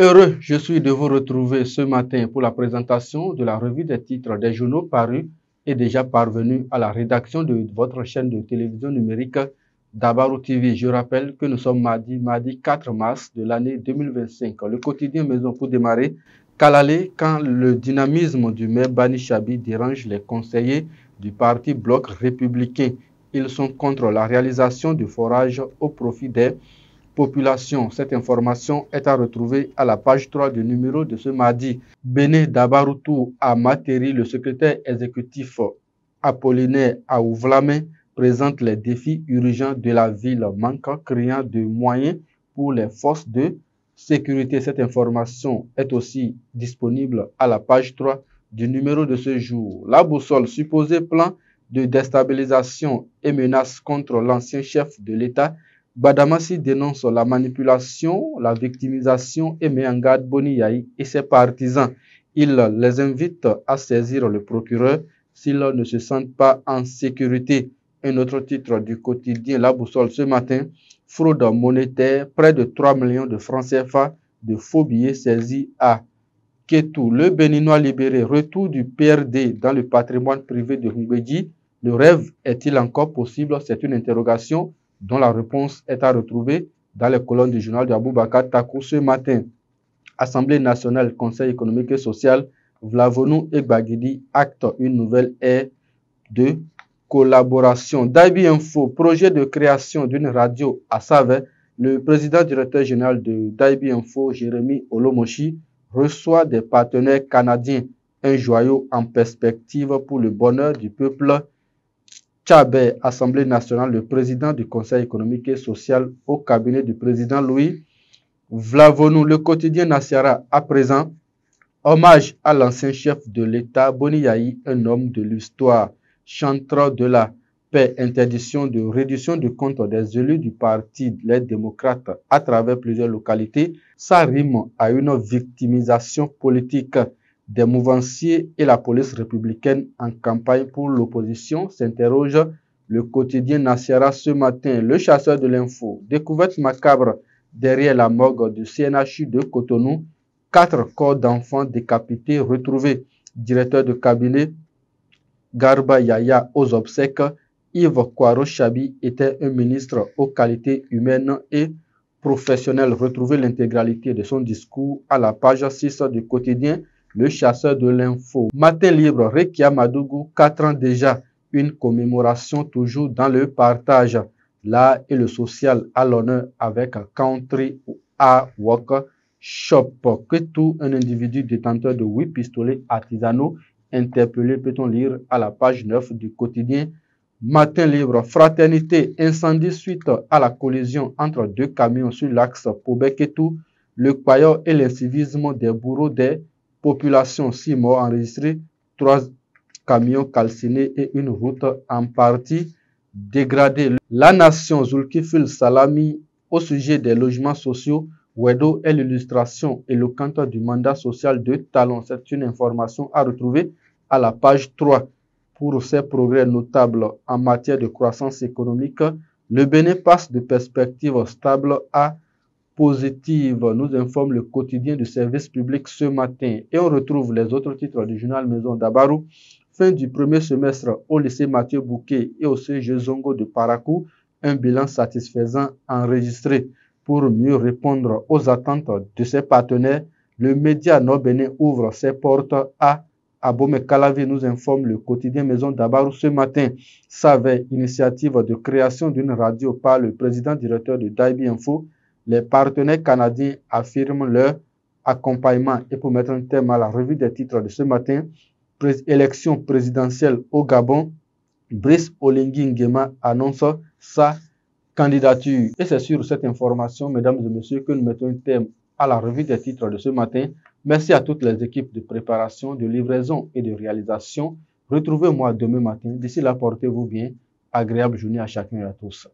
Heureux, je suis de vous retrouver ce matin pour la présentation de la revue des titres des journaux parus et déjà parvenus à la rédaction de votre chaîne de télévision numérique Dabarou TV. Je rappelle que nous sommes mardi 4 mars de l'année 2025. Le quotidien Maison pour démarrer. Kalalé, quand le dynamisme du maire Bani Chabi dérange les conseillers du parti Bloc républicain. Ils sont contre la réalisation du forage au profit des population. Cette information est à retrouver à la page 3 du numéro de ce mardi. Béné Dabaroutou a Materi, le secrétaire exécutif Apollinaire Aouvlamé, présente les défis urgents de la ville, manquant criant de moyens pour les forces de sécurité. Cette information est aussi disponible à la page 3 du numéro de ce jour. La boussole, supposé plan de déstabilisation et menace contre l'ancien chef de l'État, Badamassi dénonce la manipulation, la victimisation et met en garde Boni Yayi et ses partisans. Il les invite à saisir le procureur s'ils ne se sentent pas en sécurité. Un autre titre du quotidien La Boussole ce matin, fraude monétaire, près de 3 millions de francs CFA de faux billets saisis à Kétou. Le Béninois libéré, retour du PRD dans le patrimoine privé de Ngbeji. Le rêve est-il encore possible? C'est une interrogation dont la réponse est à retrouver dans les colonnes du journal de Aboubakar Takou ce matin. Assemblée nationale, Conseil économique et social, Vlavonou et Bagidi actent une nouvelle ère de collaboration. Daibi Info, projet de création d'une radio à Save. Le président directeur général de Daibi Info, Jérémy Olomoshi, reçoit des partenaires canadiens. Un joyau en perspective pour le bonheur du peuple. Tchabé, Assemblée nationale, le président du Conseil économique et social au cabinet du président Louis Vlavonou. Le quotidien Nassiara à présent, hommage à l'ancien chef de l'État Boni Yayi, un homme de l'histoire, chantre de la paix, interdiction de réduction du compte des élus du parti Les Démocrates à travers plusieurs localités. Ça rime à une victimisation politique. Des mouvanciers et la police républicaine en campagne pour l'opposition, s'interroge le quotidien Nassiara ce matin. Le chasseur de l'info, découverte macabre derrière la morgue du CNHU de Cotonou, 4 corps d'enfants décapités retrouvés. Directeur de cabinet Garba Yaya aux obsèques, Yves Kwaro Chabi était un ministre aux qualités humaines et professionnelles. Retrouvez l'intégralité de son discours à la page 6 du quotidien Le chasseur de l'info. Matin libre, Rekia Madougou, 4 ans déjà, une commémoration toujours dans le partage. L'art et le social à l'honneur avec Country Art Workshop. Que tout un individu détenteur de 8 pistolets artisanaux interpellé, peut-on lire à la page 9 du quotidien Matin libre. Fraternité, incendie suite à la collision entre 2 camions sur l'axe Pobek-Ketou, le Kwayo et l'incivisme des bourreaux des population, 6 morts enregistrés, 3 camions calcinés et une route en partie dégradée. La nation Zulkifil Salami au sujet des logements sociaux, Wedo est l'illustration éloquente du mandat social de Talon. C'est une information à retrouver à la page 3. Pour ses progrès notables en matière de croissance économique, le Bénin passe de perspectives stables à positive, nous informe le quotidien du service public ce matin. Et on retrouve les autres titres du journal Maison Dabarou. Fin du premier semestre au lycée Mathieu Bouquet et au CG Zongo de Parakou, un bilan satisfaisant enregistré. Pour mieux répondre aux attentes de ses partenaires, le média Nord-Bénin ouvre ses portes à Abomey Calavi, nous informe le quotidien Maison Dabarou ce matin. Savait initiative de création d'une radio par le président directeur de Daibi Info. Les partenaires canadiens affirment leur accompagnement. Et pour mettre un terme à la revue des titres de ce matin, élection présidentielle au Gabon, Brice Oligui Nguema annonce sa candidature. Et c'est sur cette information, mesdames et messieurs, que nous mettons un terme à la revue des titres de ce matin. Merci à toutes les équipes de préparation, de livraison et de réalisation. Retrouvez-moi demain matin. D'ici là, portez-vous bien. Agréable journée à chacun et à tous.